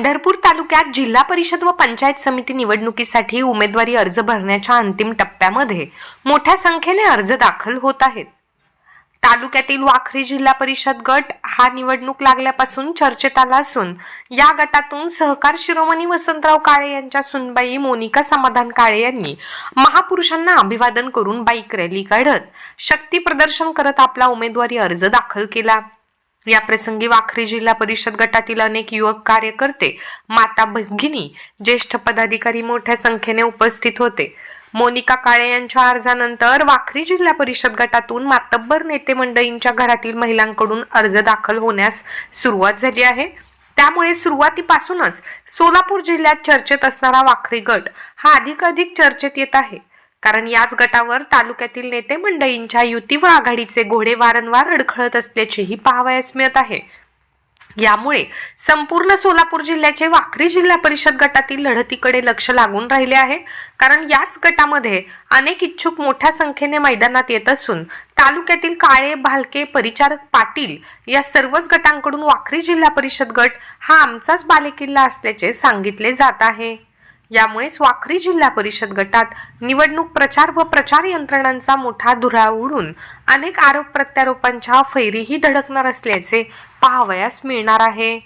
पंढरपूर तालुक्यात जिल्हा परिषद व पंचायत समिती निवडणुकीसाठी उमेदवारी अर्ज भरण्याच्या अंतिम टप्प्यामध्ये मोठ्या संख्येने अर्ज दाखल होत आहेत। तालुक्यातील वाखरी जिल्हा परिषद गट हा निवडणूक लागल्यापासून चर्चेत आला असून या गटातून सहकार शिरोमणी वसंतराव काळे यांच्या सुनबाई मोनिका समाधान काळे यांनी महापुरुषांना अभिवादन करून बाईक रॅली काढत शक्ती प्रदर्शन करत आपला उमेदवारी अर्ज दाखल केला। या प्रसंगी वाखरी जिल्हा परिषद गटातील अनेक युवक कार्यकर्ते, माता भगिनी, ज्येष्ठ पदाधिकारी मोठ्या संख्येने उपस्थित होते। मोनिका काळे यांच्या अर्जानंतर वाखरी जिल्हा परिषद गटातून मातब्बर नेते मंडळींच्या घरातील महिलांकडून अर्ज दाखल होण्यास सुरुवात झाली आहे। त्यामुळे सुरुवातीपासूनच सोलापूर जिल्ह्यात चर्चेत असणारा वाखरी गट हा अधिकाधिक चर्चेत येत आहे, कारण याच गटावर तालुक्यातील नेते मंडळींच्या युती व आघाडीचे घोडे वारंवार अडखळत असल्याचेही पाहावयास मिळत आहे। यामुळे संपूर्ण सोलापूर जिल्ह्याचे वाखरी जिल्हा परिषद गटातील लढतीकडे लक्ष लागून राहिले आहे, कारण याच गटामध्ये अनेक इच्छुक मोठ्या संख्येने मैदानात येत असून तालुक्यातील काळे, भालके, परिचारक, पाटील या सर्वच गटांकडून वाखरी जिल्हा परिषद गट हा आमचाच बालेकिल्ला असल्याचे सांगितले जात आहे। यामुळेच वाखरी जिल्हा परिषद गटात निवडणूक प्रचार व प्रचार यंत्रणांचा मोठा धुरा उडून अनेक आरोप प्रत्यारोपांच्या फैरीही धडकणार असल्याचे पाहावयास मिळणार आहे।